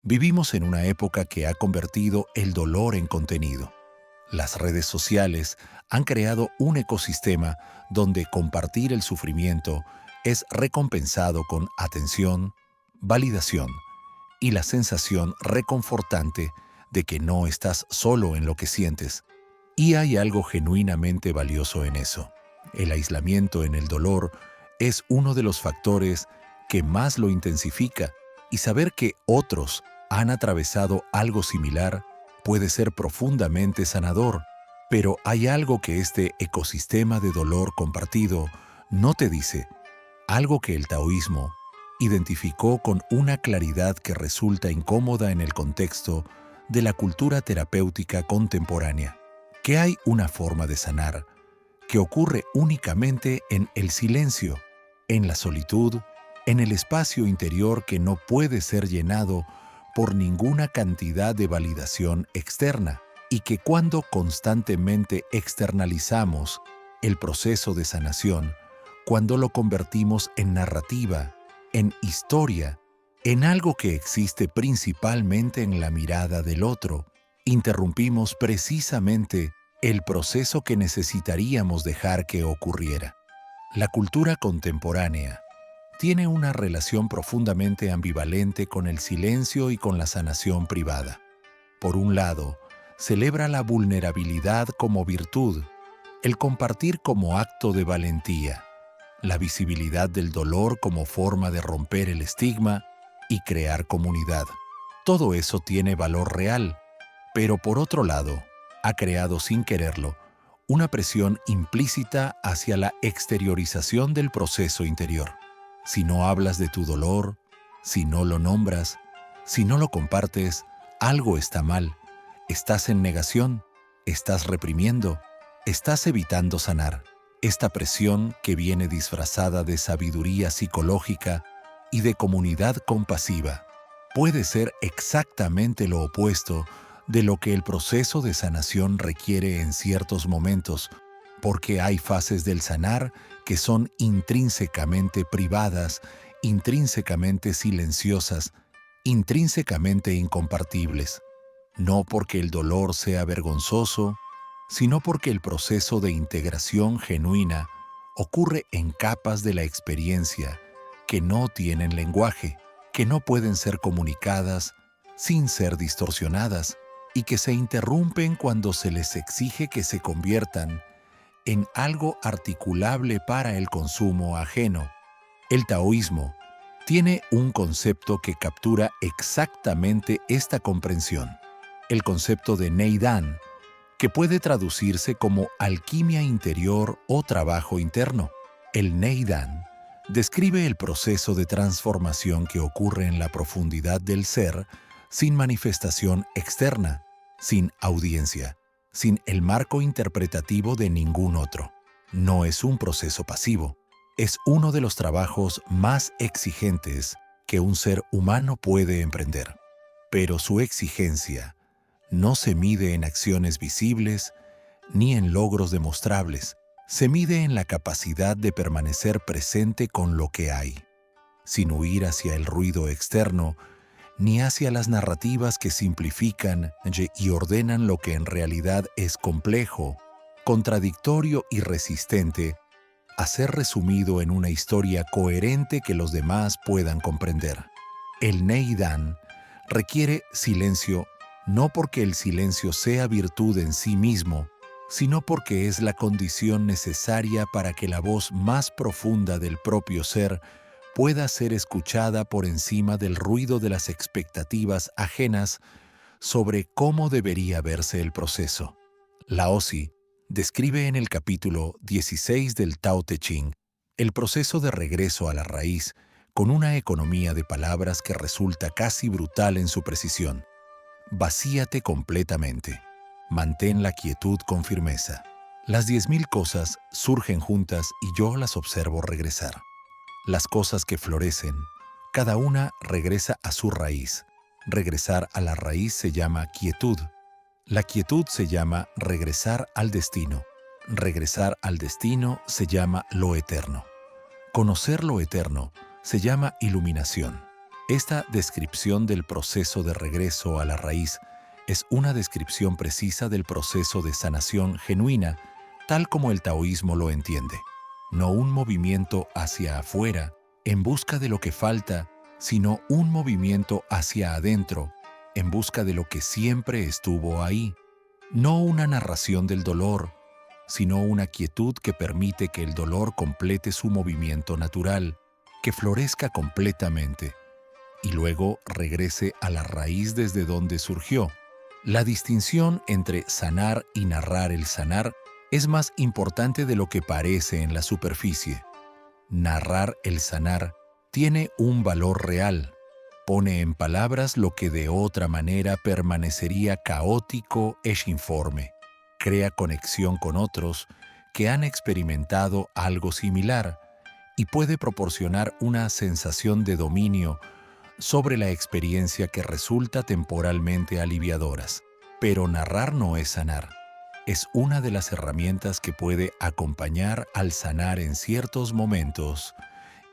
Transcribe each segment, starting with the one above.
Vivimos en una época que ha convertido el dolor en contenido. Las redes sociales han creado un ecosistema donde compartir el sufrimiento es recompensado con atención, validación y la sensación reconfortante de que no estás solo en lo que sientes. Y hay algo genuinamente valioso en eso. El aislamiento en el dolor es uno de los factores que más lo intensifica, y saber que otros han atravesado algo similar puede ser profundamente sanador. Pero hay algo que este ecosistema de dolor compartido no te dice, algo que el taoísmo identificó con una claridad que resulta incómoda en el contexto de la cultura terapéutica contemporánea, que hay una forma de sanar que ocurre únicamente en el silencio, en la solitud, en el espacio interior que no puede ser llenado por ninguna cantidad de validación externa, y que cuando constantemente externalizamos el proceso de sanación, cuando lo convertimos en narrativa, en historia, en algo que existe principalmente en la mirada del otro, interrumpimos precisamente el proceso que necesitaríamos dejar que ocurriera. La cultura contemporánea tiene una relación profundamente ambivalente con el silencio y con la sanación privada. Por un lado, celebra la vulnerabilidad como virtud, el compartir como acto de valentía, la visibilidad del dolor como forma de romper el estigma y crear comunidad. Todo eso tiene valor real, pero por otro lado, ha creado sin quererlo una presión implícita hacia la exteriorización del proceso interior. Si no hablas de tu dolor, si no lo nombras, si no lo compartes, algo está mal. Estás en negación, estás reprimiendo, estás evitando sanar. Esta presión, que viene disfrazada de sabiduría psicológica y de comunidad compasiva, puede ser exactamente lo opuesto de lo que el proceso de sanación requiere en ciertos momentos, porque hay fases del sanar que son intrínsecamente privadas, intrínsecamente silenciosas, intrínsecamente incompartibles. No porque el dolor sea vergonzoso, sino porque el proceso de integración genuina ocurre en capas de la experiencia que no tienen lenguaje, que no pueden ser comunicadas sin ser distorsionadas, y que se interrumpen cuando se les exige que se conviertan en algo articulable para el consumo ajeno. El taoísmo tiene un concepto que captura exactamente esta comprensión, el concepto de Neidan, que puede traducirse como alquimia interior o trabajo interno. El Neidan describe el proceso de transformación que ocurre en la profundidad del ser sin manifestación externa, sin audiencia, sin el marco interpretativo de ningún otro. No es un proceso pasivo, es uno de los trabajos más exigentes que un ser humano puede emprender. Pero su exigencia no se mide en acciones visibles ni en logros demostrables, se mide en la capacidad de permanecer presente con lo que hay, sin huir hacia el ruido externo ni hacia las narrativas que simplifican y ordenan lo que en realidad es complejo, contradictorio y resistente a ser resumido en una historia coherente que los demás puedan comprender. El Neidan requiere silencio no porque el silencio sea virtud en sí mismo, sino porque es la condición necesaria para que la voz más profunda del propio ser pueda ser escuchada por encima del ruido de las expectativas ajenas sobre cómo debería verse el proceso. Laozi describe en el capítulo 16 del Tao Te Ching el proceso de regreso a la raíz con una economía de palabras que resulta casi brutal en su precisión. Vacíate completamente. Mantén la quietud con firmeza. Las 10.000 cosas surgen juntas y yo las observo regresar. Las cosas que florecen, cada una regresa a su raíz. Regresar a la raíz se llama quietud. La quietud se llama regresar al destino. Regresar al destino se llama lo eterno. Conocer lo eterno se llama iluminación. Esta descripción del proceso de regreso a la raíz es una descripción precisa del proceso de sanación genuina, tal como el taoísmo lo entiende. No un movimiento hacia afuera, en busca de lo que falta, sino un movimiento hacia adentro, en busca de lo que siempre estuvo ahí. No una narración del dolor, sino una quietud que permite que el dolor complete su movimiento natural, que florezca completamente, y luego regrese a la raíz desde donde surgió. La distinción entre sanar y narrar el sanar es más importante de lo que parece en la superficie. Narrar el sanar tiene un valor real. Pone en palabras lo que de otra manera permanecería caótico e informe. Crea conexión con otros que han experimentado algo similar y puede proporcionar una sensación de dominio sobre la experiencia que resulta temporalmente aliviadoras. Pero narrar no es sanar. Es una de las herramientas que puede acompañar al sanar en ciertos momentos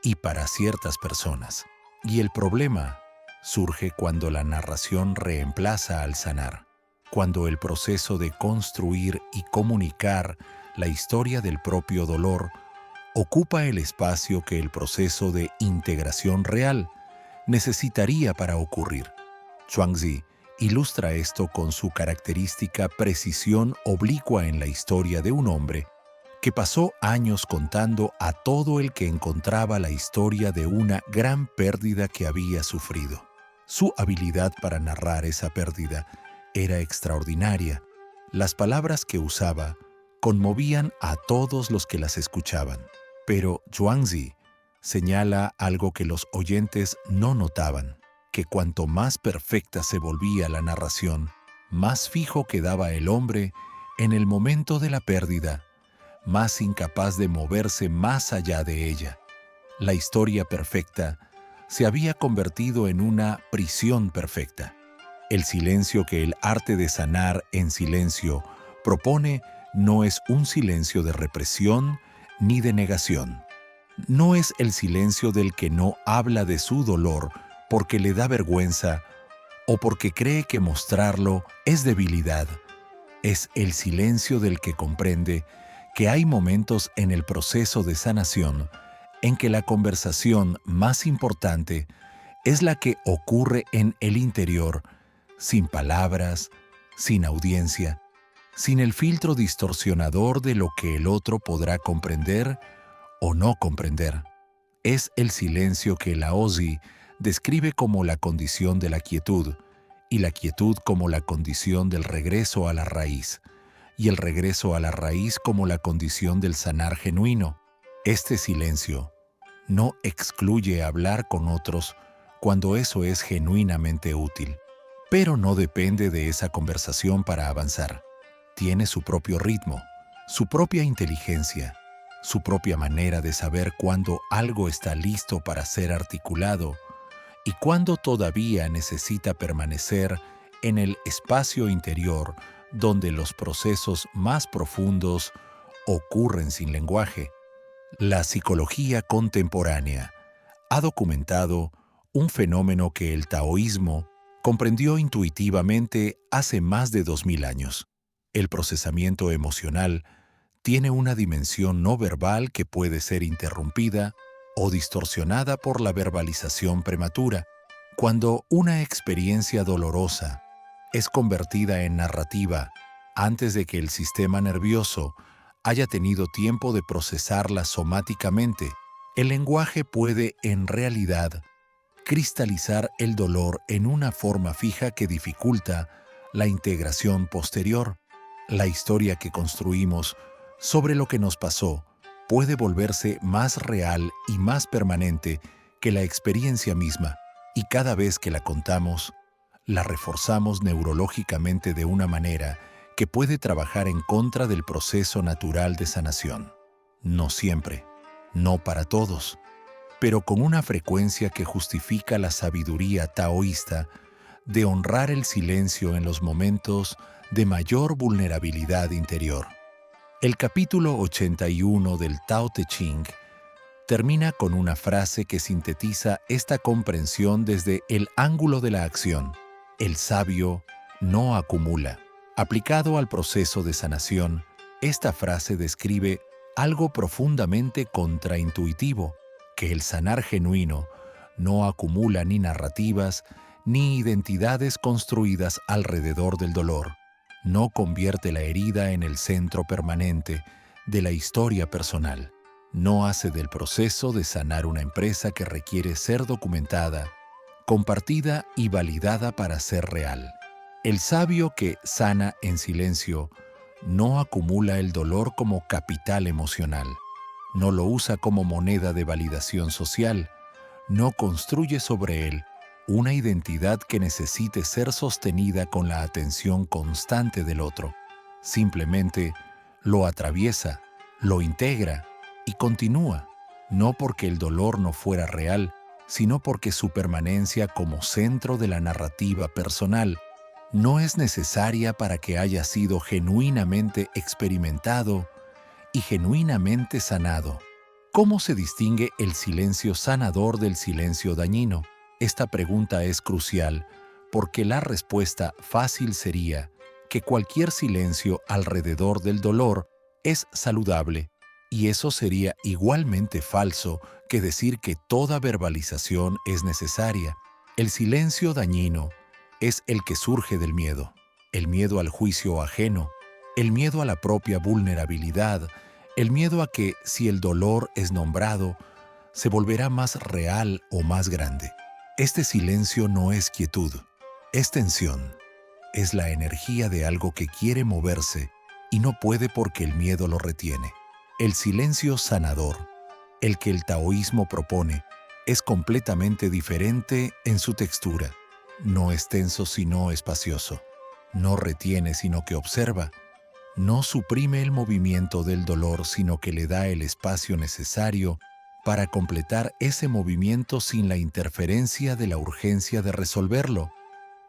y para ciertas personas. Y el problema surge cuando la narración reemplaza al sanar, cuando el proceso de construir y comunicar la historia del propio dolor ocupa el espacio que el proceso de integración real necesitaría para ocurrir. Zhuangzi ilustra esto con su característica precisión oblicua en la historia de un hombre que pasó años contando a todo el que encontraba la historia de una gran pérdida que había sufrido. Su habilidad para narrar esa pérdida era extraordinaria. Las palabras que usaba conmovían a todos los que las escuchaban. Pero Zhuangzi señala algo que los oyentes no notaban, que cuanto más perfecta se volvía la narración, más fijo quedaba el hombre en el momento de la pérdida, más incapaz de moverse más allá de ella. La historia perfecta se había convertido en una prisión perfecta. El silencio que el arte de sanar en silencio propone no es un silencio de represión ni de negación. No es el silencio del que no habla de su dolor porque le da vergüenza o porque cree que mostrarlo es debilidad. Es el silencio del que comprende que hay momentos en el proceso de sanación en que la conversación más importante es la que ocurre en el interior, sin palabras, sin audiencia, sin el filtro distorsionador de lo que el otro podrá comprender o no comprender. Es el silencio que Laozi describe como la condición de la quietud, y la quietud como la condición del regreso a la raíz, y el regreso a la raíz como la condición del sanar genuino. Este silencio no excluye hablar con otros cuando eso es genuinamente útil, pero no depende de esa conversación para avanzar. Tiene su propio ritmo, su propia inteligencia, su propia manera de saber cuándo algo está listo para ser articulado y cuándo todavía necesita permanecer en el espacio interior donde los procesos más profundos ocurren sin lenguaje. La psicología contemporánea ha documentado un fenómeno que el taoísmo comprendió intuitivamente hace más de 2000 años. El procesamiento emocional tiene una dimensión no verbal que puede ser interrumpida o distorsionada por la verbalización prematura. Cuando una experiencia dolorosa es convertida en narrativa antes de que el sistema nervioso haya tenido tiempo de procesarla somáticamente, el lenguaje puede, en realidad, cristalizar el dolor en una forma fija que dificulta la integración posterior. La historia que construimos sobre lo que nos pasó puede volverse más real y más permanente que la experiencia misma, y cada vez que la contamos, la reforzamos neurológicamente de una manera que puede trabajar en contra del proceso natural de sanación. No siempre, no para todos, pero con una frecuencia que justifica la sabiduría taoísta de honrar el silencio en los momentos de mayor vulnerabilidad interior. El capítulo 81 del Tao Te Ching termina con una frase que sintetiza esta comprensión desde el ángulo de la acción. El sabio no acumula. Aplicado al proceso de sanación, esta frase describe algo profundamente contraintuitivo, que el sanar genuino no acumula ni narrativas ni identidades construidas alrededor del dolor. No convierte la herida en el centro permanente de la historia personal. No hace del proceso de sanar una empresa que requiere ser documentada, compartida y validada para ser real. El sabio que sana en silencio no acumula el dolor como capital emocional, no lo usa como moneda de validación social, no construye sobre él una identidad que necesite ser sostenida con la atención constante del otro. Simplemente lo atraviesa, lo integra y continúa, no porque el dolor no fuera real, sino porque su permanencia como centro de la narrativa personal no es necesaria para que haya sido genuinamente experimentado y genuinamente sanado. ¿Cómo se distingue el silencio sanador del silencio dañino? Esta pregunta es crucial porque la respuesta fácil sería que cualquier silencio alrededor del dolor es saludable, y eso sería igualmente falso que decir que toda verbalización es necesaria. El silencio dañino es el que surge del miedo, el miedo al juicio ajeno, el miedo a la propia vulnerabilidad, el miedo a que, si el dolor es nombrado, se volverá más real o más grande. Este silencio no es quietud, es tensión, es la energía de algo que quiere moverse y no puede porque el miedo lo retiene. El silencio sanador, el que el taoísmo propone, es completamente diferente en su textura. No es tenso sino espacioso, no retiene sino que observa, no suprime el movimiento del dolor sino que le da el espacio necesario para completar ese movimiento sin la interferencia de la urgencia de resolverlo,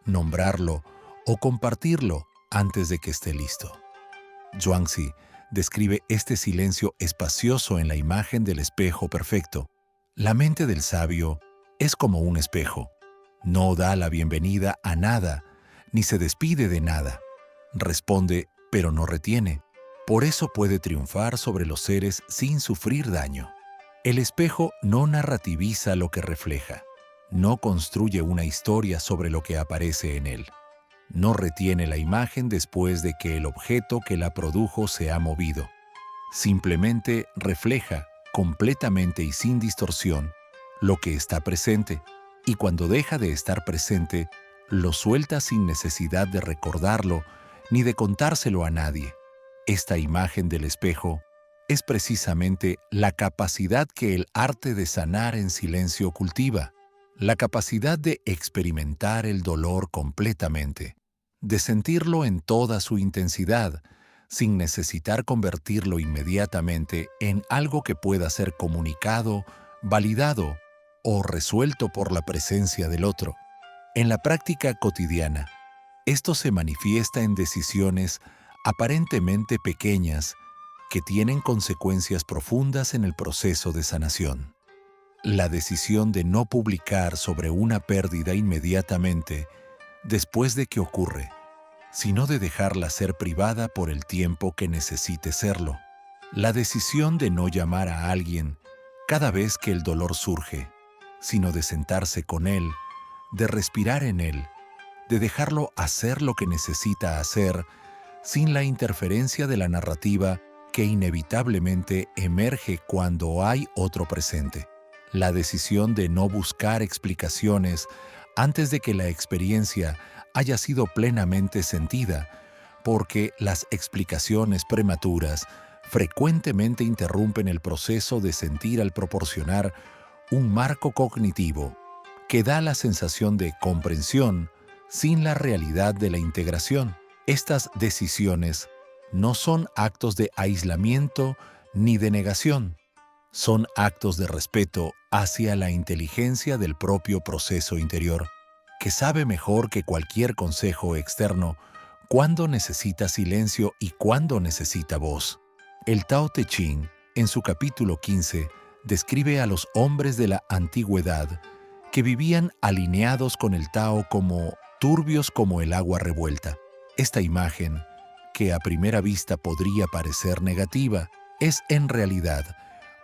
nombrarlo o compartirlo antes de que esté listo. Zhuangzi describe este silencio espacioso en la imagen del espejo perfecto. La mente del sabio es como un espejo. No da la bienvenida a nada, ni se despide de nada. Responde, pero no retiene. Por eso puede triunfar sobre los seres sin sufrir daño. El espejo no narrativiza lo que refleja, no construye una historia sobre lo que aparece en él, no retiene la imagen después de que el objeto que la produjo se ha movido. Simplemente refleja, completamente y sin distorsión, lo que está presente, y cuando deja de estar presente, lo suelta sin necesidad de recordarlo ni de contárselo a nadie. Esta imagen del espejo es precisamente la capacidad que el arte de sanar en silencio cultiva, la capacidad de experimentar el dolor completamente, de sentirlo en toda su intensidad, sin necesitar convertirlo inmediatamente en algo que pueda ser comunicado, validado o resuelto por la presencia del otro. En la práctica cotidiana, esto se manifiesta en decisiones aparentemente pequeñas que tienen consecuencias profundas en el proceso de sanación. La decisión de no publicar sobre una pérdida inmediatamente después de que ocurre, sino de dejarla ser privada por el tiempo que necesite serlo. La decisión de no llamar a alguien cada vez que el dolor surge, sino de sentarse con él, de respirar en él, de dejarlo hacer lo que necesita hacer sin la interferencia de la narrativa que inevitablemente emerge cuando hay otro presente. La decisión de no buscar explicaciones antes de que la experiencia haya sido plenamente sentida, porque las explicaciones prematuras frecuentemente interrumpen el proceso de sentir al proporcionar un marco cognitivo que da la sensación de comprensión sin la realidad de la integración. Estas decisiones no son actos de aislamiento ni de negación, son actos de respeto hacia la inteligencia del propio proceso interior, que sabe mejor que cualquier consejo externo cuándo necesita silencio y cuándo necesita voz. El Tao Te Ching, en su capítulo 15, describe a los hombres de la antigüedad que vivían alineados con el Tao como turbios como el agua revuelta. Esta imagen, que a primera vista podría parecer negativa, es en realidad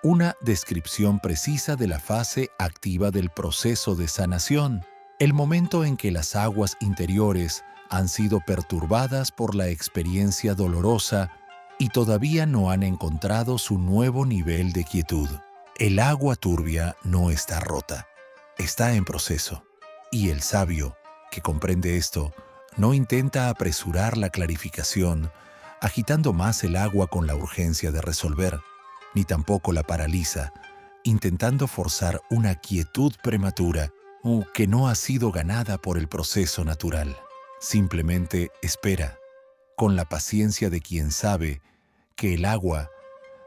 una descripción precisa de la fase activa del proceso de sanación, el momento en que las aguas interiores han sido perturbadas por la experiencia dolorosa y todavía no han encontrado su nuevo nivel de quietud. El agua turbia no está rota, está en proceso, y el sabio, que comprende esto, no intenta apresurar la clarificación, agitando más el agua con la urgencia de resolver, ni tampoco la paraliza, intentando forzar una quietud prematura que no ha sido ganada por el proceso natural. Simplemente espera, con la paciencia de quien sabe que el agua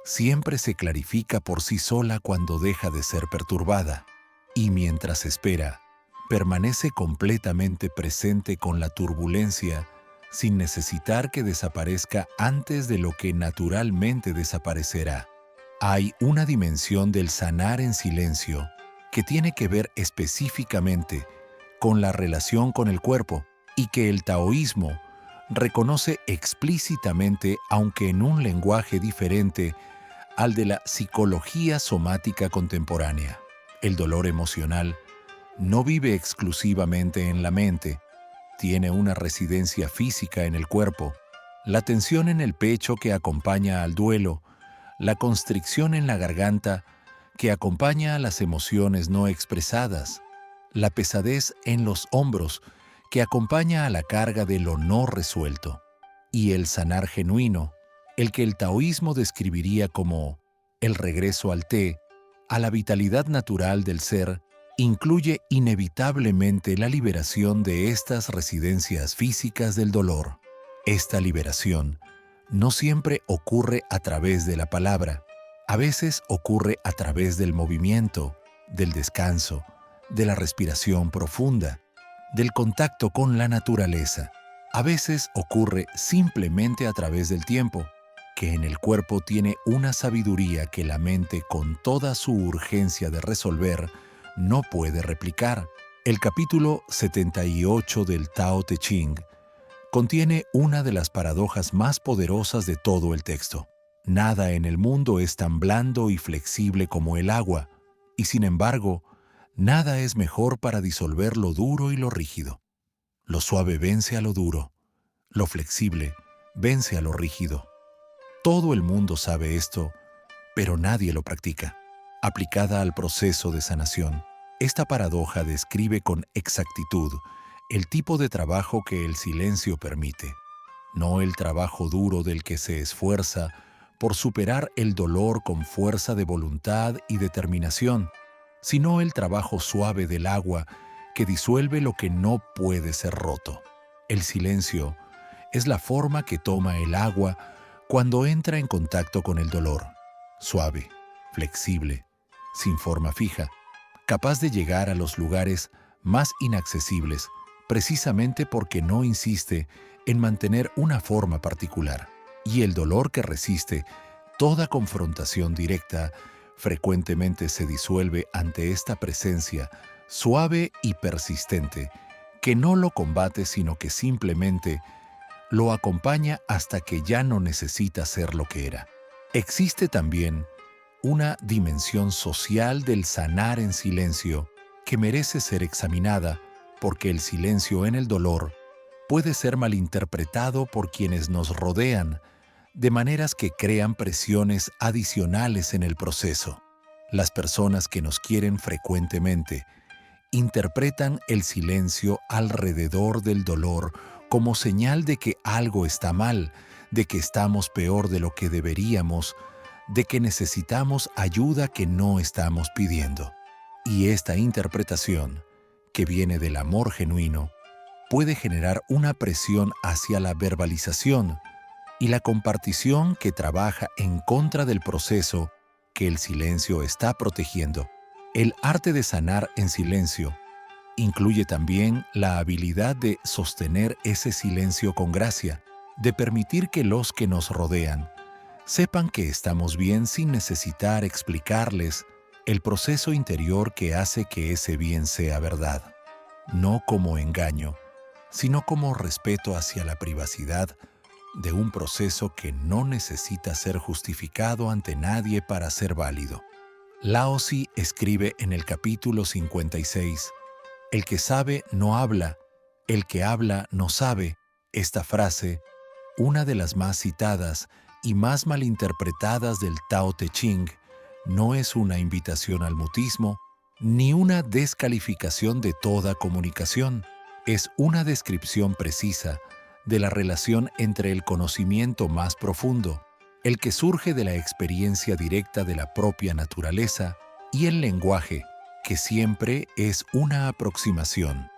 siempre se clarifica por sí sola cuando deja de ser perturbada, y mientras espera, permanece completamente presente con la turbulencia sin necesitar que desaparezca antes de lo que naturalmente desaparecerá. Hay una dimensión del sanar en silencio que tiene que ver específicamente con la relación con el cuerpo y que el taoísmo reconoce explícitamente, aunque en un lenguaje diferente al de la psicología somática contemporánea. El dolor emocional no vive exclusivamente en la mente, tiene una residencia física en el cuerpo, la tensión en el pecho que acompaña al duelo, la constricción en la garganta que acompaña a las emociones no expresadas, la pesadez en los hombros que acompaña a la carga de lo no resuelto, y el sanar genuino, el que el taoísmo describiría como el regreso al té, a la vitalidad natural del ser, incluye inevitablemente la liberación de estas residencias físicas del dolor. Esta liberación no siempre ocurre a través de la palabra, a veces ocurre a través del movimiento, del descanso, de la respiración profunda, del contacto con la naturaleza. A veces ocurre simplemente a través del tiempo, que en el cuerpo tiene una sabiduría que la mente, con toda su urgencia de resolver, no puede replicar. El capítulo 78 del Tao Te Ching contiene una de las paradojas más poderosas de todo el texto. Nada en el mundo es tan blando y flexible como el agua, y sin embargo, nada es mejor para disolver lo duro y lo rígido. Lo suave vence a lo duro, lo flexible vence a lo rígido. Todo el mundo sabe esto, pero nadie lo practica. Aplicada al proceso de sanación, esta paradoja describe con exactitud el tipo de trabajo que el silencio permite, no el trabajo duro del que se esfuerza por superar el dolor con fuerza de voluntad y determinación, sino el trabajo suave del agua que disuelve lo que no puede ser roto. El silencio es la forma que toma el agua cuando entra en contacto con el dolor, suave, flexible, sin forma fija, capaz de llegar a los lugares más inaccesibles, precisamente porque no insiste en mantener una forma particular. Y el dolor que resiste toda confrontación directa frecuentemente se disuelve ante esta presencia suave y persistente, que no lo combate sino que simplemente lo acompaña hasta que ya no necesita ser lo que era. Existe también una dimensión social del sanar en silencio que merece ser examinada, porque el silencio en el dolor puede ser malinterpretado por quienes nos rodean, de maneras que crean presiones adicionales en el proceso. Las personas que nos quieren frecuentemente interpretan el silencio alrededor del dolor como señal de que algo está mal, de que estamos peor de lo que deberíamos, de que necesitamos ayuda que no estamos pidiendo. Y esta interpretación, que viene del amor genuino, puede generar una presión hacia la verbalización y la compartición que trabaja en contra del proceso que el silencio está protegiendo. El arte de sanar en silencio incluye también la habilidad de sostener ese silencio con gracia, de permitir que los que nos rodean sepan que estamos bien sin necesitar explicarles el proceso interior que hace que ese bien sea verdad, no como engaño, sino como respeto hacia la privacidad de un proceso que no necesita ser justificado ante nadie para ser válido. Laozi escribe en el capítulo 56, "El que sabe no habla, el que habla no sabe". Esta frase, una de las más citadas y más malinterpretadas del Tao Te Ching, no es una invitación al mutismo ni una descalificación de toda comunicación. Es una descripción precisa de la relación entre el conocimiento más profundo, el que surge de la experiencia directa de la propia naturaleza, y el lenguaje, que siempre es una aproximación,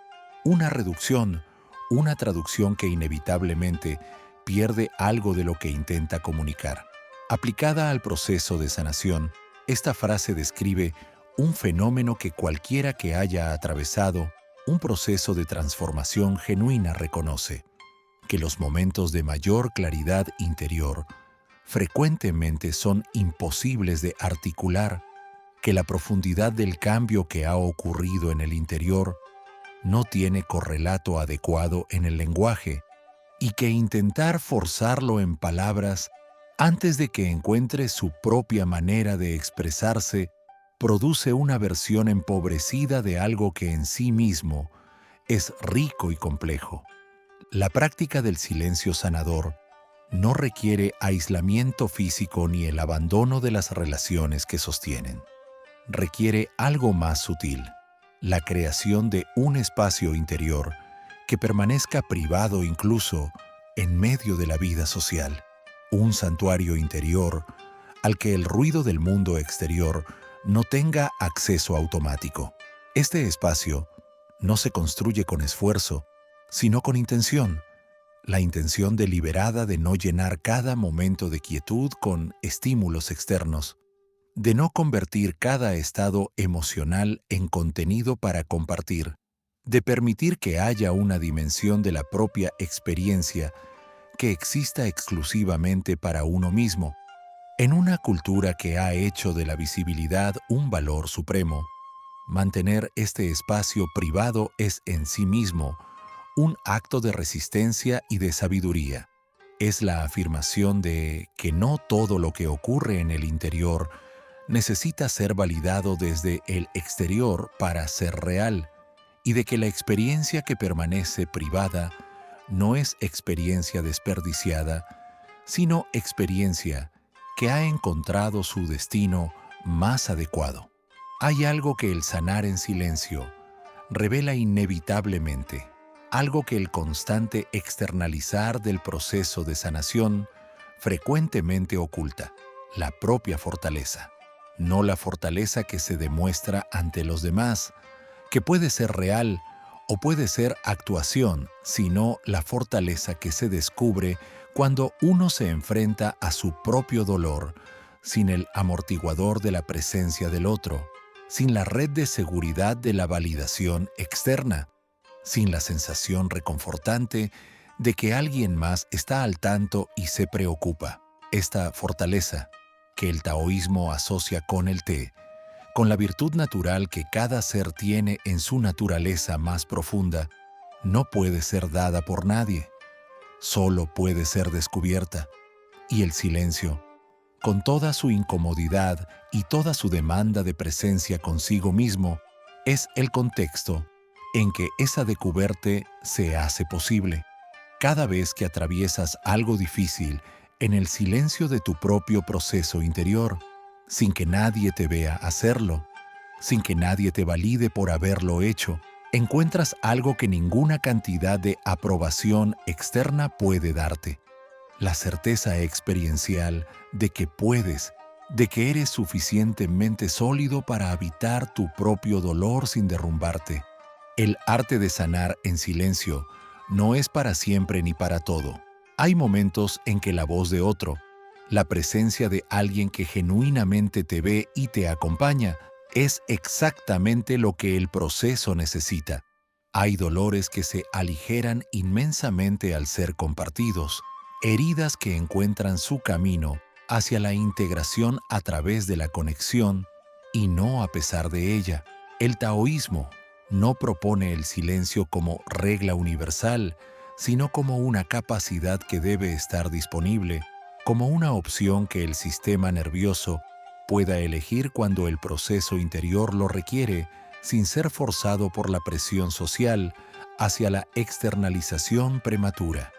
una reducción, una traducción que inevitablemente pierde algo de lo que intenta comunicar. Aplicada al proceso de sanación, esta frase describe un fenómeno que cualquiera que haya atravesado un proceso de transformación genuina reconoce: que los momentos de mayor claridad interior frecuentemente son imposibles de articular, que la profundidad del cambio que ha ocurrido en el interior no tiene correlato adecuado en el lenguaje, y que intentar forzarlo en palabras antes de que encuentre su propia manera de expresarse produce una versión empobrecida de algo que en sí mismo es rico y complejo. La práctica del silencio sanador no requiere aislamiento físico ni el abandono de las relaciones que sostienen. Requiere algo más sutil: la creación de un espacio interior que permanezca privado incluso en medio de la vida social. Un santuario interior al que el ruido del mundo exterior no tenga acceso automático. Este espacio no se construye con esfuerzo, sino con intención. La intención deliberada de no llenar cada momento de quietud con estímulos externos, de no convertir cada estado emocional en contenido para compartir, de permitir que haya una dimensión de la propia experiencia que exista exclusivamente para uno mismo. En una cultura que ha hecho de la visibilidad un valor supremo, mantener este espacio privado es en sí mismo un acto de resistencia y de sabiduría. Es la afirmación de que no todo lo que ocurre en el interior necesita ser validado desde el exterior para ser real, y de que la experiencia que permanece privada no es experiencia desperdiciada, sino experiencia que ha encontrado su destino más adecuado. Hay algo que el sanar en silencio revela inevitablemente, algo que el constante externalizar del proceso de sanación frecuentemente oculta: la propia fortaleza. No la fortaleza que se demuestra ante los demás, que puede ser real o puede ser actuación, sino la fortaleza que se descubre cuando uno se enfrenta a su propio dolor, sin el amortiguador de la presencia del otro, sin la red de seguridad de la validación externa, sin la sensación reconfortante de que alguien más está al tanto y se preocupa. Esta fortaleza, que el taoísmo asocia con el té, con la virtud natural que cada ser tiene en su naturaleza más profunda, no puede ser dada por nadie, solo puede ser descubierta. Y el silencio, con toda su incomodidad y toda su demanda de presencia consigo mismo, es el contexto en que esa descubierta se hace posible. Cada vez que atraviesas algo difícil en el silencio de tu propio proceso interior, sin que nadie te vea hacerlo, sin que nadie te valide por haberlo hecho, encuentras algo que ninguna cantidad de aprobación externa puede darte: la certeza experiencial de que puedes, de que eres suficientemente sólido para habitar tu propio dolor sin derrumbarte. El arte de sanar en silencio no es para siempre ni para todo. Hay momentos en que la voz de otro, la presencia de alguien que genuinamente te ve y te acompaña, es exactamente lo que el proceso necesita. Hay dolores que se aligeran inmensamente al ser compartidos, heridas que encuentran su camino hacia la integración a través de la conexión, y no a pesar de ella. El taoísmo no propone el silencio como regla universal, sino como una capacidad que debe estar disponible, como una opción que el sistema nervioso pueda elegir cuando el proceso interior lo requiere, sin ser forzado por la presión social hacia la externalización prematura.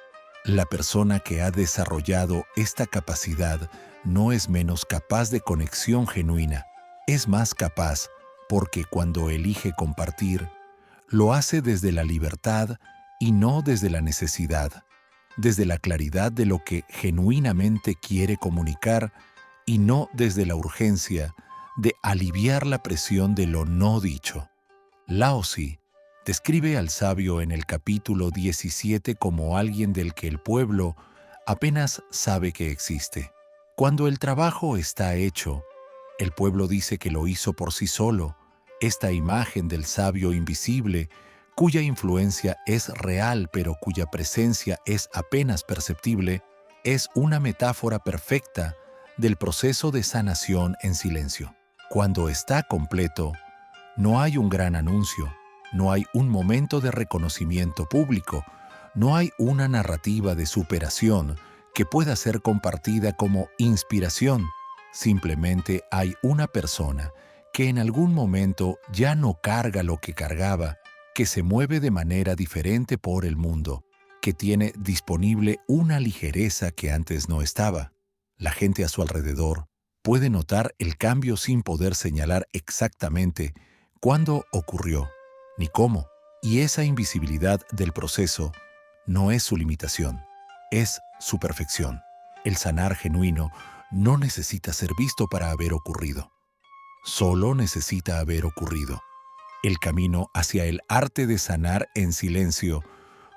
La persona que ha desarrollado esta capacidad no es menos capaz de conexión genuina, es más capaz porque cuando elige compartir, lo hace desde la libertad y no desde la necesidad, desde la claridad de lo que genuinamente quiere comunicar y no desde la urgencia de aliviar la presión de lo no dicho. Lao Tzu describe al sabio en el capítulo 17 como alguien del que el pueblo apenas sabe que existe. Cuando el trabajo está hecho, el pueblo dice que lo hizo por sí solo. Esta imagen del sabio invisible, cuya influencia es real pero cuya presencia es apenas perceptible, es una metáfora perfecta del proceso de sanación en silencio. Cuando está completo, no hay un gran anuncio, no hay un momento de reconocimiento público, no hay una narrativa de superación que pueda ser compartida como inspiración. Simplemente hay una persona que en algún momento ya no carga lo que cargaba, que se mueve de manera diferente por el mundo, que tiene disponible una ligereza que antes no estaba. La gente a su alrededor puede notar el cambio sin poder señalar exactamente cuándo ocurrió, ni cómo. Y esa invisibilidad del proceso no es su limitación, es su perfección. El sanar genuino no necesita ser visto para haber ocurrido. Solo necesita haber ocurrido. El camino hacia el arte de sanar en silencio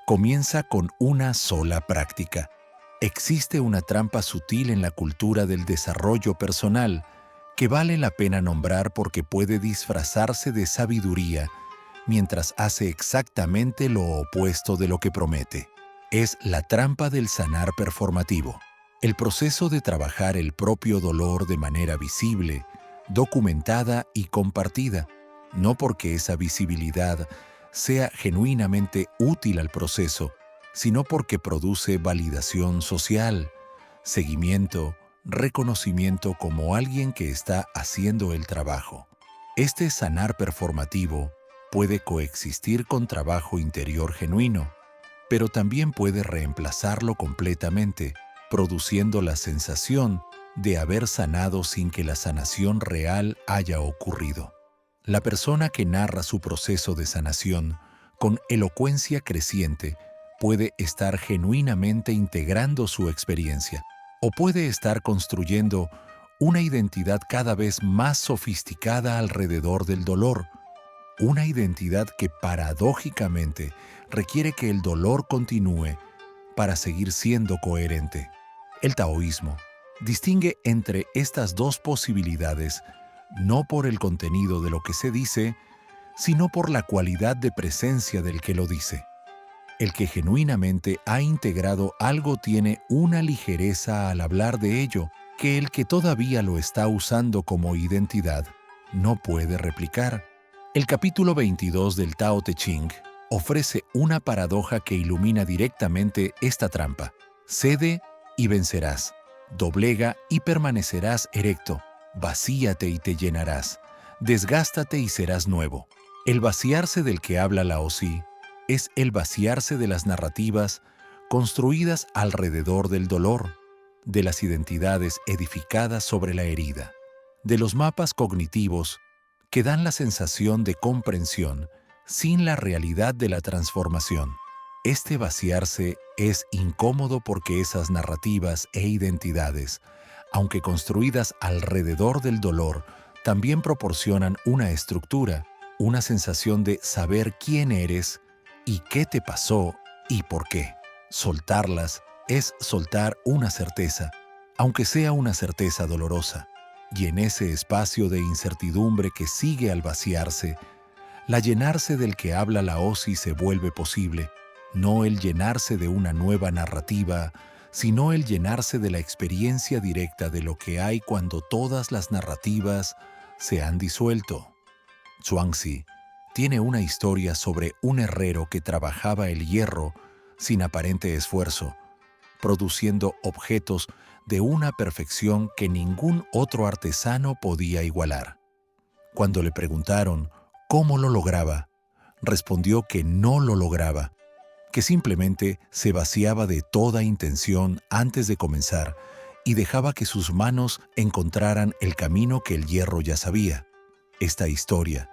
comienza con una sola práctica. Existe una trampa sutil en la cultura del desarrollo personal que vale la pena nombrar porque puede disfrazarse de sabiduría mientras hace exactamente lo opuesto de lo que promete. Es la trampa del sanar performativo. El proceso de trabajar el propio dolor de manera visible, documentada y compartida, no porque esa visibilidad sea genuinamente útil al proceso, sino porque produce validación social, seguimiento, reconocimiento como alguien que está haciendo el trabajo. Este sanar performativo puede coexistir con trabajo interior genuino, pero también puede reemplazarlo completamente, produciendo la sensación de haber sanado sin que la sanación real haya ocurrido. La persona que narra su proceso de sanación con elocuencia creciente puede estar genuinamente integrando su experiencia o puede estar construyendo una identidad cada vez más sofisticada alrededor del dolor, una identidad que paradójicamente requiere que el dolor continúe para seguir siendo coherente. El taoísmo distingue entre estas dos posibilidades no por el contenido de lo que se dice, sino por la cualidad de presencia del que lo dice. El que genuinamente ha integrado algo tiene una ligereza al hablar de ello que el que todavía lo está usando como identidad no puede replicar. El capítulo 22 del Tao Te Ching ofrece una paradoja que ilumina directamente esta trampa. Cede y vencerás. Doblega y permanecerás erecto. Vacíate y te llenarás. Desgástate y serás nuevo. El vaciarse del que habla Lao Tzu es el vaciarse de las narrativas construidas alrededor del dolor, de las identidades edificadas sobre la herida, de los mapas cognitivos que dan la sensación de comprensión sin la realidad de la transformación. Este vaciarse es incómodo porque esas narrativas e identidades, aunque construidas alrededor del dolor, también proporcionan una estructura, una sensación de saber quién eres y qué te pasó y por qué. Soltarlas es soltar una certeza, aunque sea una certeza dolorosa. Y en ese espacio de incertidumbre que sigue al vaciarse, la llenarse del que habla Lao Tzu se vuelve posible, no el llenarse de una nueva narrativa, sino el llenarse de la experiencia directa de lo que hay cuando todas las narrativas se han disuelto. Zhuangzi tiene una historia sobre un herrero que trabajaba el hierro sin aparente esfuerzo, produciendo objetos de una perfección que ningún otro artesano podía igualar. Cuando le preguntaron cómo lo lograba, respondió que no lo lograba, que simplemente se vaciaba de toda intención antes de comenzar y dejaba que sus manos encontraran el camino que el hierro ya sabía. Esta historia,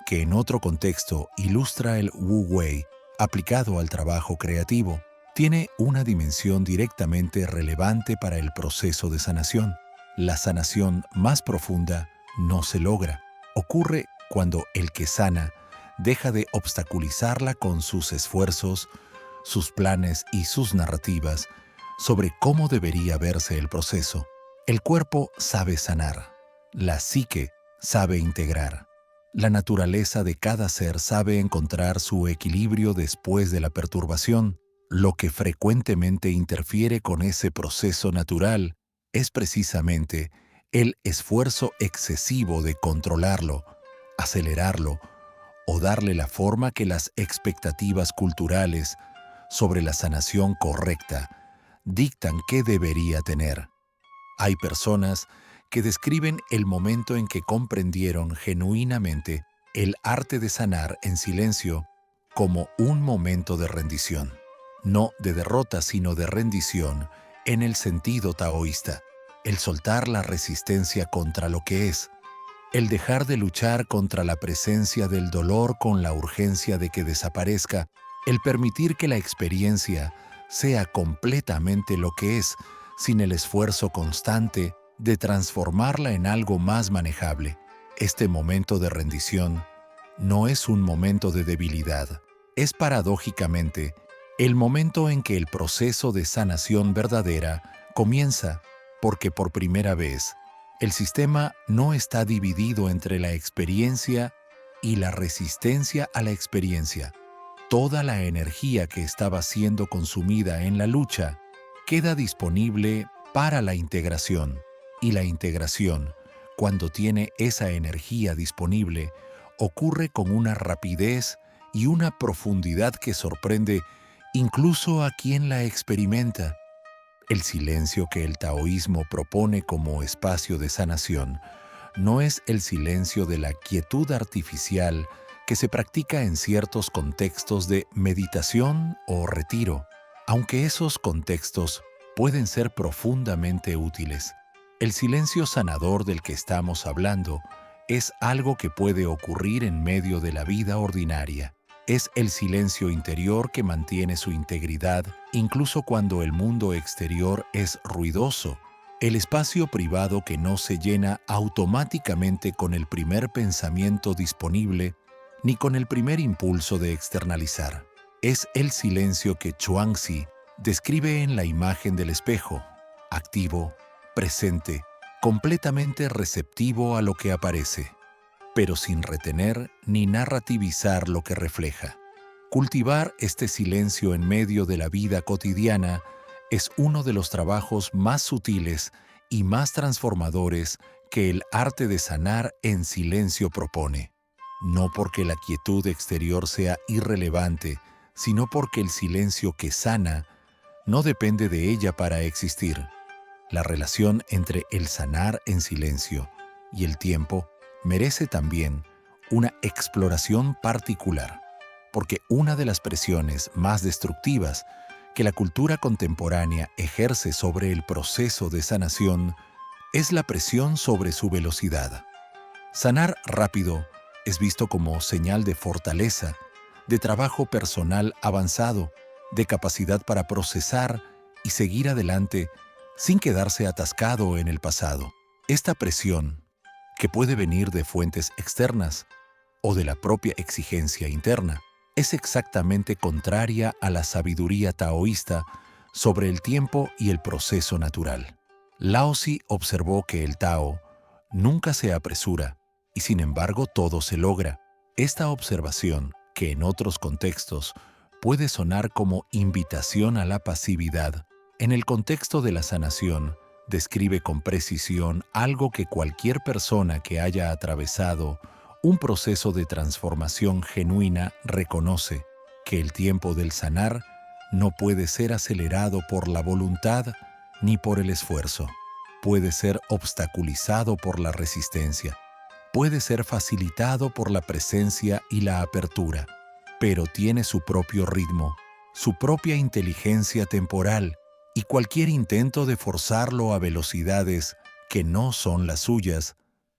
que en otro contexto ilustra el Wu Wei aplicado al trabajo creativo, tiene una dimensión directamente relevante para el proceso de sanación. La sanación más profunda no se logra. Ocurre cuando el que sana deja de obstaculizarla con sus esfuerzos, sus planes y sus narrativas sobre cómo debería verse el proceso. El cuerpo sabe sanar, la psique sabe integrar. La naturaleza de cada ser sabe encontrar su equilibrio después de la perturbación. Lo que frecuentemente interfiere con ese proceso natural es precisamente el esfuerzo excesivo de controlarlo, acelerarlo o darle la forma que las expectativas culturales sobre la sanación correcta dictan que debería tener. Hay personas que describen el momento en que comprendieron genuinamente el arte de sanar en silencio como un momento de rendición. No de derrota, sino de rendición en el sentido taoísta. El soltar la resistencia contra lo que es. El dejar de luchar contra la presencia del dolor con la urgencia de que desaparezca. El permitir que la experiencia sea completamente lo que es, sin el esfuerzo constante de transformarla en algo más manejable. Este momento de rendición no es un momento de debilidad. Es paradójicamente el momento en que el proceso de sanación verdadera comienza, porque por primera vez el sistema no está dividido entre la experiencia y la resistencia a la experiencia. Toda la energía que estaba siendo consumida en la lucha queda disponible para la integración. Y la integración, cuando tiene esa energía disponible, ocurre con una rapidez y una profundidad que sorprende incluso a quien la experimenta. El silencio que el taoísmo propone como espacio de sanación no es el silencio de la quietud artificial que se practica en ciertos contextos de meditación o retiro, aunque esos contextos pueden ser profundamente útiles. El silencio sanador del que estamos hablando es algo que puede ocurrir en medio de la vida ordinaria. Es el silencio interior que mantiene su integridad incluso cuando el mundo exterior es ruidoso, el espacio privado que no se llena automáticamente con el primer pensamiento disponible ni con el primer impulso de externalizar. Es el silencio que Zhuangzi describe en la imagen del espejo, activo, presente, completamente receptivo a lo que aparece, pero sin retener ni narrativizar lo que refleja. Cultivar este silencio en medio de la vida cotidiana es uno de los trabajos más sutiles y más transformadores que el arte de sanar en silencio propone. No porque la quietud exterior sea irrelevante, sino porque el silencio que sana no depende de ella para existir. La relación entre el sanar en silencio y el tiempo merece también una exploración particular, porque una de las presiones más destructivas que la cultura contemporánea ejerce sobre el proceso de sanación es la presión sobre su velocidad. Sanar rápido es visto como señal de fortaleza, de trabajo personal avanzado, de capacidad para procesar y seguir adelante sin quedarse atascado en el pasado. Esta presión, que puede venir de fuentes externas o de la propia exigencia interna, es exactamente contraria a la sabiduría taoísta sobre el tiempo y el proceso natural. Laozi observó que el Tao nunca se apresura y sin embargo todo se logra. Esta observación, que en otros contextos puede sonar como invitación a la pasividad, en el contexto de la sanación Describe con precisión algo que cualquier persona que haya atravesado un proceso de transformación genuina reconoce, que el tiempo del sanar no puede ser acelerado por la voluntad ni por el esfuerzo. Puede ser obstaculizado por la resistencia. Puede ser facilitado por la presencia y la apertura, pero tiene su propio ritmo, su propia inteligencia temporal, y cualquier intento de forzarlo a velocidades que no son las suyas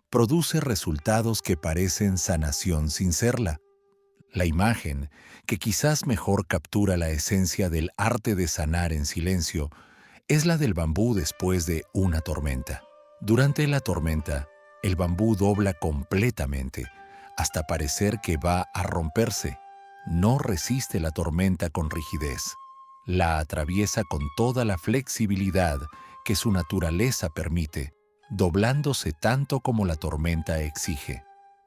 produce resultados que parecen sanación sin serla. La imagen, que quizás mejor captura la esencia del arte de sanar en silencio, es la del bambú después de una tormenta. Durante la tormenta, el bambú dobla completamente, hasta parecer que va a romperse. No resiste la tormenta con rigidez. La atraviesa con toda la flexibilidad que su naturaleza permite, doblándose tanto como la tormenta exige.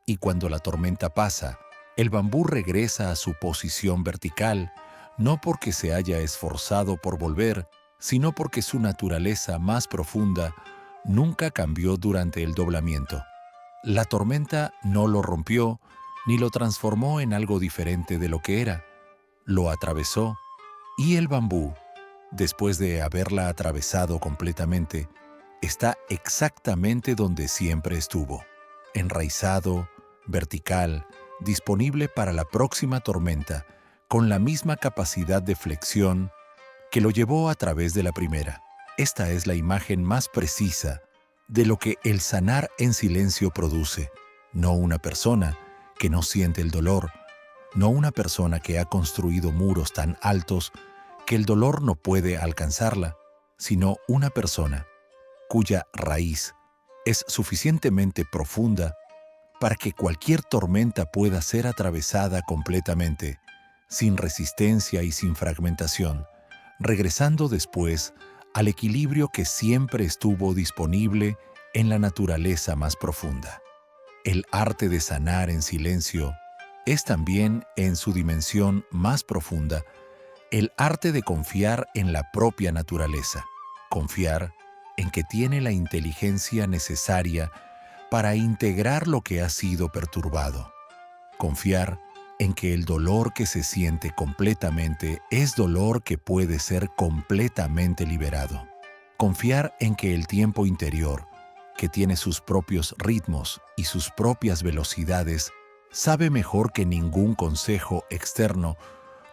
Y cuando la tormenta pasa, el bambú regresa a su posición vertical, no porque se haya esforzado por volver, sino porque su naturaleza más profunda nunca cambió durante el doblamiento. La tormenta no lo rompió ni lo transformó en algo diferente de lo que era. Lo atravesó, y el bambú, después de haberla atravesado completamente, está exactamente donde siempre estuvo, enraizado, vertical, disponible para la próxima tormenta, con la misma capacidad de flexión que lo llevó a través de la primera. Esta es la imagen más precisa de lo que el sanar en silencio produce, no una persona que no siente el dolor, no una persona que ha construido muros tan altos que el dolor no puede alcanzarla, sino una persona cuya raíz es suficientemente profunda para que cualquier tormenta pueda ser atravesada completamente, sin resistencia y sin fragmentación, regresando después al equilibrio que siempre estuvo disponible en la naturaleza más profunda. El arte de sanar en silencio es también, en su dimensión más profunda, el arte de confiar en la propia naturaleza, confiar en que tiene la inteligencia necesaria para integrar lo que ha sido perturbado, confiar en que el dolor que se siente completamente es dolor que puede ser completamente liberado, confiar en que el tiempo interior, que tiene sus propios ritmos y sus propias velocidades, sabe mejor que ningún consejo externo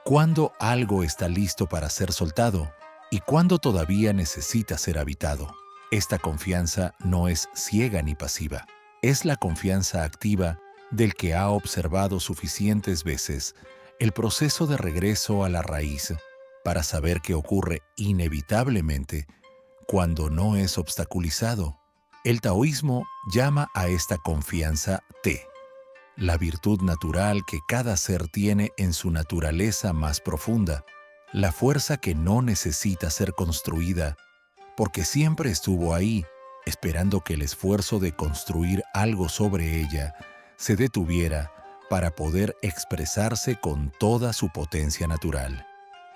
cuándo algo está listo para ser soltado y cuándo todavía necesita ser habitado. Esta confianza no es ciega ni pasiva, es la confianza activa del que ha observado suficientes veces el proceso de regreso a la raíz para saber que ocurre inevitablemente cuando no es obstaculizado. El taoísmo llama a esta confianza Te, la virtud natural que cada ser tiene en su naturaleza más profunda, la fuerza que no necesita ser construida, porque siempre estuvo ahí, esperando que el esfuerzo de construir algo sobre ella se detuviera para poder expresarse con toda su potencia natural.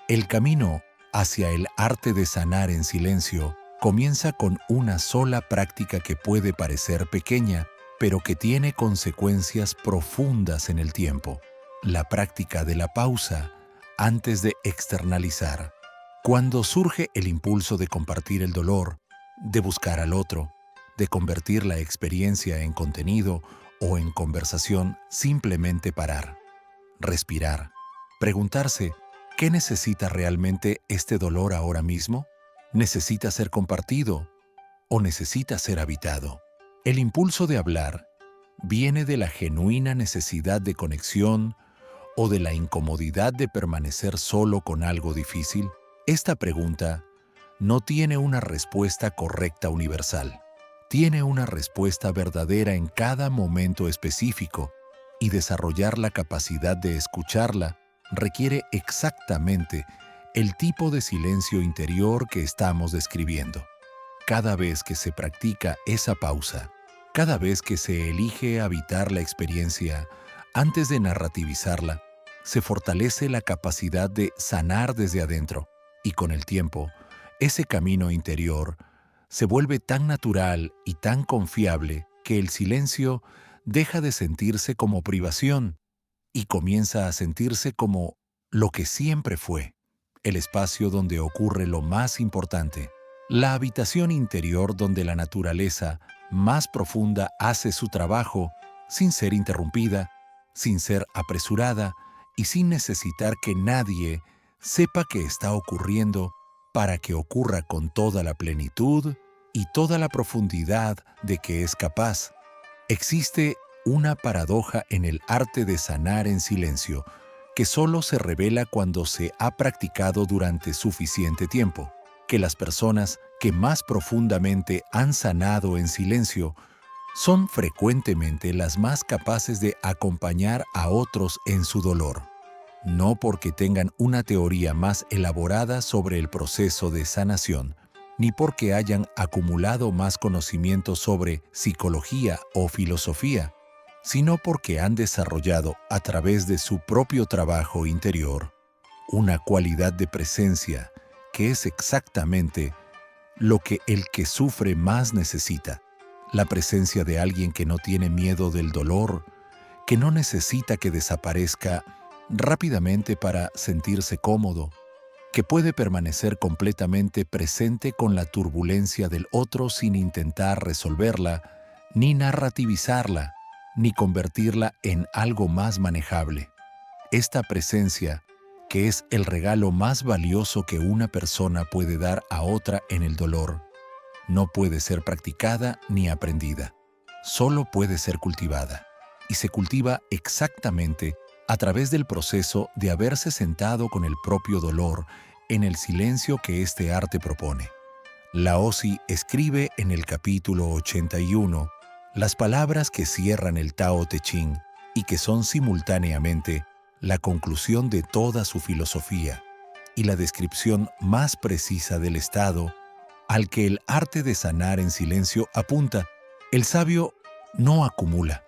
El camino hacia el arte de sanar en silencio comienza con una sola práctica que puede parecer pequeña, pero que tiene consecuencias profundas en el tiempo: la práctica de la pausa antes de externalizar. Cuando surge el impulso de compartir el dolor, de buscar al otro, de convertir la experiencia en contenido o en conversación, simplemente parar, respirar, preguntarse: ¿qué necesita realmente este dolor ahora mismo? ¿Necesita ser compartido o necesita ser habitado? El impulso de hablar viene de la genuina necesidad de conexión o de la incomodidad de permanecer solo con algo difícil. Esta pregunta no tiene una respuesta correcta universal. Tiene una respuesta verdadera en cada momento específico, y desarrollar la capacidad de escucharla requiere exactamente el tipo de silencio interior que estamos describiendo. Cada vez que se practica esa pausa, cada vez que se elige habitar la experiencia antes de narrativizarla, se fortalece la capacidad de sanar desde adentro, y con el tiempo, ese camino interior se vuelve tan natural y tan confiable que el silencio deja de sentirse como privación y comienza a sentirse como lo que siempre fue, el espacio donde ocurre lo más importante, la habitación interior donde la naturaleza más profunda hace su trabajo sin ser interrumpida, sin ser apresurada y sin necesitar que nadie sepa que está ocurriendo para que ocurra con toda la plenitud y toda la profundidad de que es capaz. Existe una paradoja en el arte de sanar en silencio que solo se revela cuando se ha practicado durante suficiente tiempo, que las personas que más profundamente han sanado en silencio son frecuentemente las más capaces de acompañar a otros en su dolor, no porque tengan una teoría más elaborada sobre el proceso de sanación, ni porque hayan acumulado más conocimiento sobre psicología o filosofía, sino porque han desarrollado a través de su propio trabajo interior una cualidad de presencia que es exactamente lo que el que sufre más necesita. La presencia de alguien que no tiene miedo del dolor, que no necesita que desaparezca rápidamente para sentirse cómodo, que puede permanecer completamente presente con la turbulencia del otro sin intentar resolverla, ni narrativizarla, ni convertirla en algo más manejable. Esta presencia, que es el regalo más valioso que una persona puede dar a otra en el dolor, no puede ser practicada ni aprendida, solo puede ser cultivada. Y se cultiva exactamente a través del proceso de haberse sentado con el propio dolor en el silencio que este arte propone. Laozi escribe en el capítulo 81 las palabras que cierran el Tao Te Ching y que son simultáneamente la conclusión de toda su filosofía y la descripción más precisa del estado al que el arte de sanar en silencio apunta. El sabio no acumula.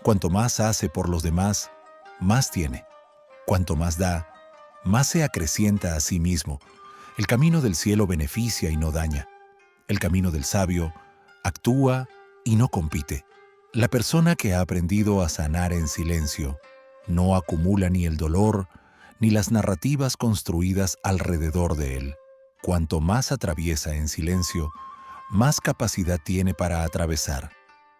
Cuanto más hace por los demás, más tiene. Cuanto más da, más se acrecienta a sí mismo. El camino del cielo beneficia y no daña. El camino del sabio actúa y no compite. La persona que ha aprendido a sanar en silencio no acumula ni el dolor ni las narrativas construidas alrededor de él. Cuanto más atraviesa en silencio, más capacidad tiene para atravesar.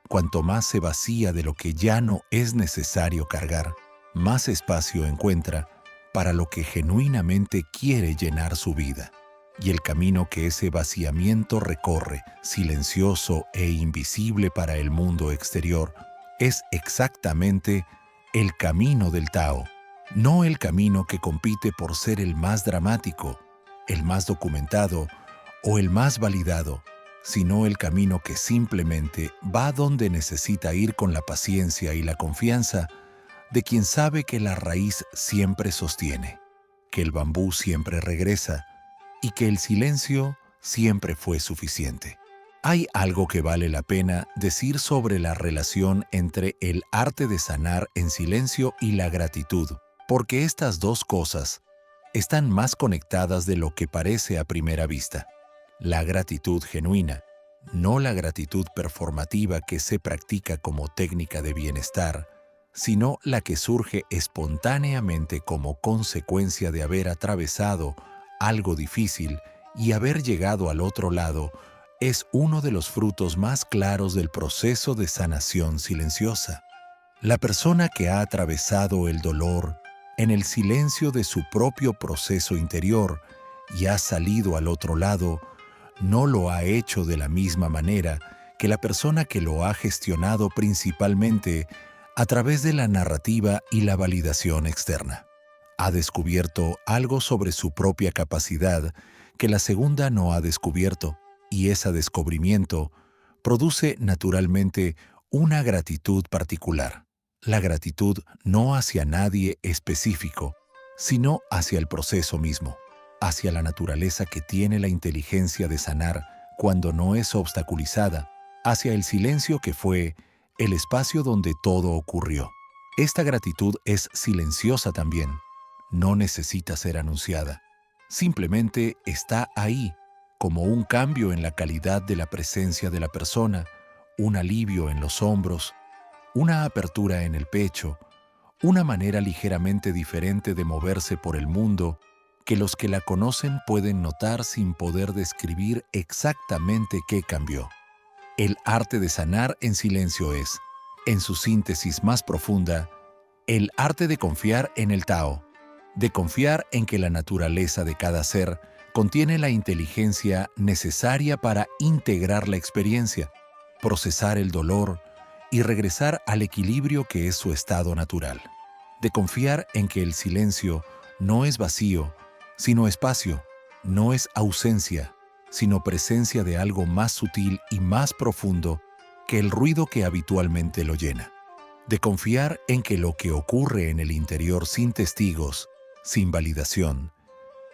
Cuanto más se vacía de lo que ya no es necesario cargar, más espacio encuentra para lo que genuinamente quiere llenar su vida. Y el camino que ese vaciamiento recorre, silencioso e invisible para el mundo exterior, es exactamente el camino del Tao, no el camino que compite por ser el más dramático, el más documentado o el más validado, sino el camino que simplemente va donde necesita ir con la paciencia y la confianza de quien sabe que la raíz siempre sostiene, que el bambú siempre regresa y que el silencio siempre fue suficiente. Hay algo que vale la pena decir sobre la relación entre el arte de sanar en silencio y la gratitud, porque estas dos cosas están más conectadas de lo que parece a primera vista. La gratitud genuina, no la gratitud performativa que se practica como técnica de bienestar, sino la que surge espontáneamente como consecuencia de haber atravesado algo difícil y haber llegado al otro lado, es uno de los frutos más claros del proceso de sanación silenciosa. La persona que ha atravesado el dolor en el silencio de su propio proceso interior y ha salido al otro lado, no lo ha hecho de la misma manera que la persona que lo ha gestionado principalmente a través de la narrativa y la validación externa. Ha descubierto algo sobre su propia capacidad que la segunda no ha descubierto, y ese descubrimiento produce naturalmente una gratitud particular. La gratitud no hacia nadie específico, sino hacia el proceso mismo, hacia la naturaleza que tiene la inteligencia de sanar cuando no es obstaculizada, hacia el silencio que fue el espacio donde todo ocurrió. Esta gratitud es silenciosa también. No necesita ser anunciada. Simplemente está ahí, como un cambio en la calidad de la presencia de la persona, un alivio en los hombros, una apertura en el pecho, una manera ligeramente diferente de moverse por el mundo que los que la conocen pueden notar sin poder describir exactamente qué cambió. El arte de sanar en silencio es, en su síntesis más profunda, el arte de confiar en el Tao, de confiar en que la naturaleza de cada ser contiene la inteligencia necesaria para integrar la experiencia, procesar el dolor y regresar al equilibrio que es su estado natural, de confiar en que el silencio no es vacío, sino espacio, no es ausencia, sino presencia de algo más sutil y más profundo que el ruido que habitualmente lo llena, de confiar en que lo que ocurre en el interior sin testigos, sin validación,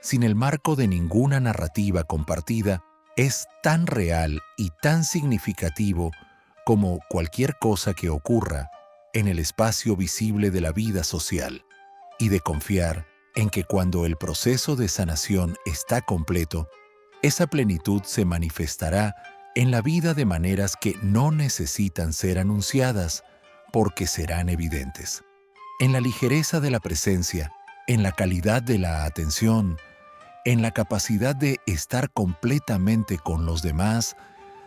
sin el marco de ninguna narrativa compartida, es tan real y tan significativo como cualquier cosa que ocurra en el espacio visible de la vida social, y de confiar en que cuando el proceso de sanación está completo, esa plenitud se manifestará en la vida de maneras que no necesitan ser anunciadas, porque serán evidentes. En la ligereza de la presencia, en la calidad de la atención, en la capacidad de estar completamente con los demás,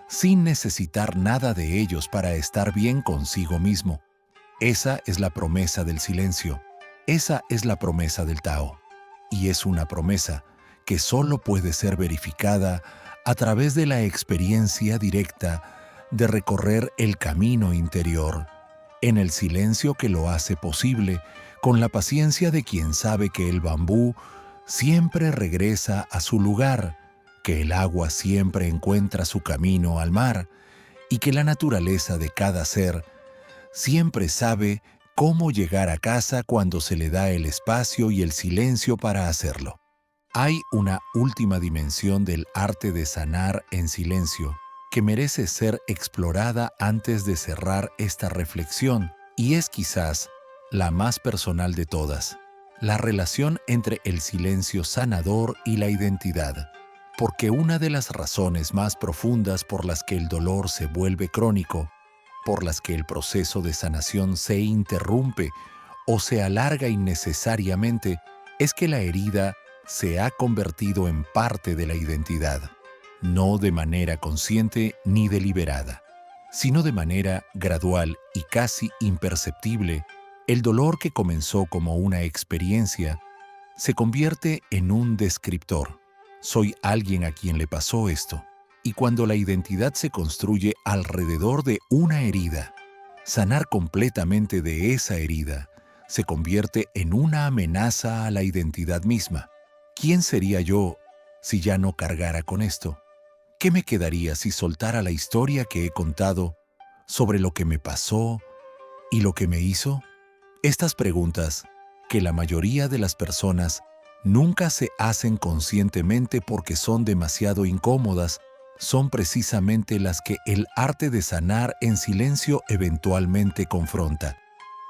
sin necesitar nada de ellos para estar bien consigo mismo. Esa es la promesa del silencio. Esa es la promesa del Tao. Y es una promesa que solo puede ser verificada a través de la experiencia directa de recorrer el camino interior, en el silencio que lo hace posible, con la paciencia de quien sabe que el bambú siempre regresa a su lugar, que el agua siempre encuentra su camino al mar y que la naturaleza de cada ser siempre sabe cómo llegar a casa cuando se le da el espacio y el silencio para hacerlo. Hay una última dimensión del arte de sanar en silencio que merece ser explorada antes de cerrar esta reflexión, y es quizás la más personal de todas, la relación entre el silencio sanador y la identidad. Porque una de las razones más profundas por las que el dolor se vuelve crónico, por las que el proceso de sanación se interrumpe o se alarga innecesariamente, es que la herida se ha convertido en parte de la identidad, no de manera consciente ni deliberada, sino de manera gradual y casi imperceptible. El dolor que comenzó como una experiencia se convierte en un descriptor. Soy alguien a quien le pasó esto. Y cuando la identidad se construye alrededor de una herida, sanar completamente de esa herida se convierte en una amenaza a la identidad misma. ¿Quién sería yo si ya no cargara con esto? ¿Qué me quedaría si soltara la historia que he contado sobre lo que me pasó y lo que me hizo? Estas preguntas, que la mayoría de las personas nunca se hacen conscientemente porque son demasiado incómodas, son precisamente las que el arte de sanar en silencio eventualmente confronta.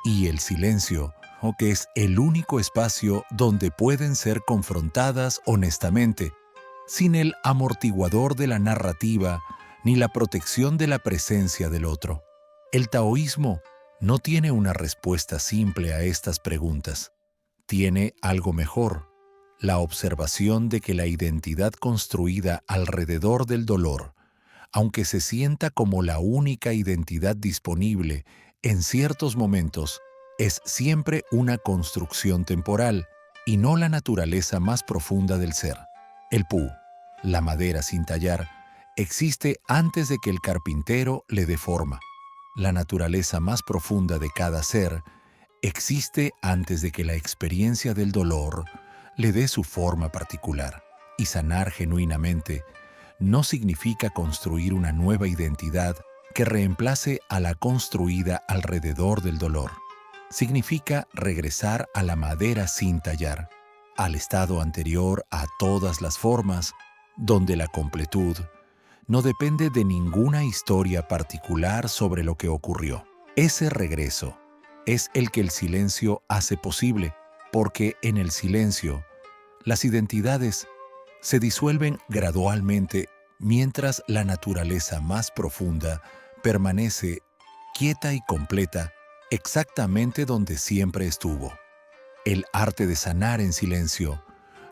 Y el silencio, que es el único espacio donde pueden ser confrontadas honestamente, sin el amortiguador de la narrativa ni la protección de la presencia del otro. El taoísmo no tiene una respuesta simple a estas preguntas. Tiene algo mejor: la observación de que la identidad construida alrededor del dolor, aunque se sienta como la única identidad disponible en ciertos momentos, es siempre una construcción temporal y no la naturaleza más profunda del ser. El pu, la madera sin tallar, existe antes de que el carpintero le dé forma. La naturaleza más profunda de cada ser existe antes de que la experiencia del dolor le dé su forma particular. Y sanar genuinamente no significa construir una nueva identidad que reemplace a la construida alrededor del dolor. Significa regresar a la madera sin tallar, al estado anterior a todas las formas, donde la completud no depende de ninguna historia particular sobre lo que ocurrió. Ese regreso es el que el silencio hace posible, porque en el silencio las identidades se disuelven gradualmente mientras la naturaleza más profunda permanece quieta y completa exactamente donde siempre estuvo. El arte de sanar en silencio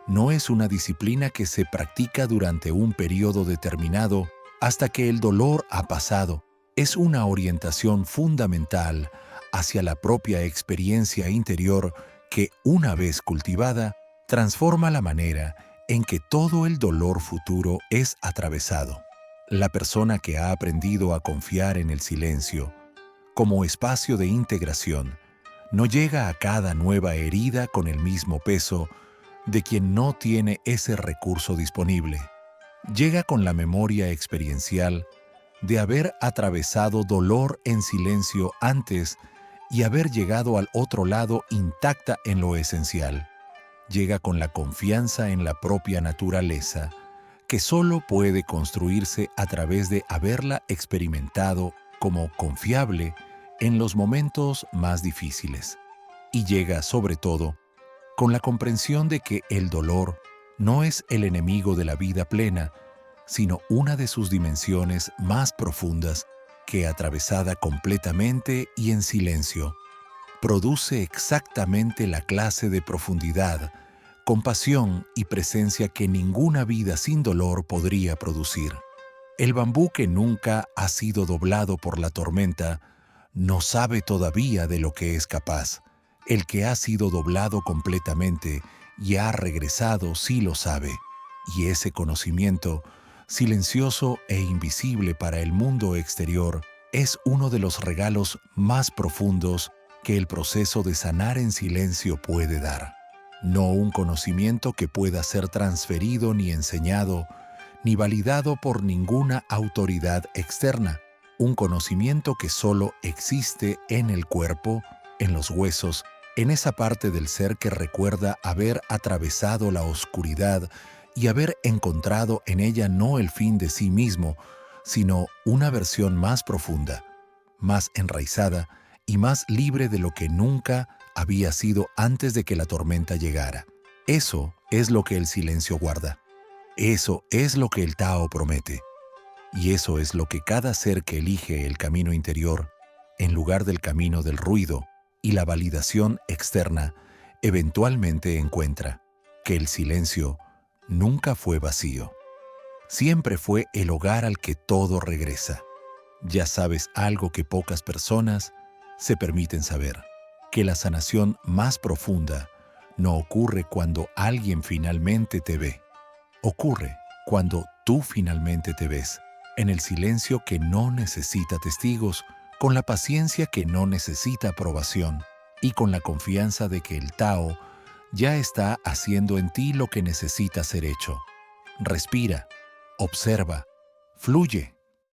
no es una disciplina que se practica durante un periodo determinado hasta que el dolor ha pasado. Es una orientación fundamental hacia la propia experiencia interior que, una vez cultivada, transforma la manera en que todo el dolor futuro es atravesado. La persona que ha aprendido a confiar en el silencio como espacio de integración no llega a cada nueva herida con el mismo peso de quien no tiene ese recurso disponible. Llega con la memoria experiencial de haber atravesado dolor en silencio antes y haber llegado al otro lado intacta en lo esencial. Llega con la confianza en la propia naturaleza, que solo puede construirse a través de haberla experimentado como confiable en los momentos más difíciles. Y llega, sobre todo, con la comprensión de que el dolor no es el enemigo de la vida plena, sino una de sus dimensiones más profundas que, atravesada completamente y en silencio, produce exactamente la clase de profundidad, compasión y presencia que ninguna vida sin dolor podría producir. El bambú que nunca ha sido doblado por la tormenta no sabe todavía de lo que es capaz. El que ha sido doblado completamente y ha regresado sí lo sabe, y ese conocimiento, silencioso e invisible para el mundo exterior, es uno de los regalos más profundos que el proceso de sanar en silencio puede dar. No un conocimiento que pueda ser transferido ni enseñado, ni validado por ninguna autoridad externa, un conocimiento que solo existe en el cuerpo, en los huesos, en esa parte del ser que recuerda haber atravesado la oscuridad y haber encontrado en ella no el fin de sí mismo, sino una versión más profunda, más enraizada y más libre de lo que nunca había sido antes de que la tormenta llegara. Eso es lo que el silencio guarda. Eso es lo que el Tao promete. Y eso es lo que cada ser que elige el camino interior, en lugar del camino del ruido y la validación externa, eventualmente encuentra: que el silencio nunca fue vacío. Siempre fue el hogar al que todo regresa. Ya sabes algo que pocas personas se permiten saber: que la sanación más profunda no ocurre cuando alguien finalmente te ve. Ocurre cuando tú finalmente te ves, en el silencio que no necesita testigos, con la paciencia que no necesita aprobación y con la confianza de que el Tao ya está haciendo en ti lo que necesita ser hecho. Respira, observa, fluye.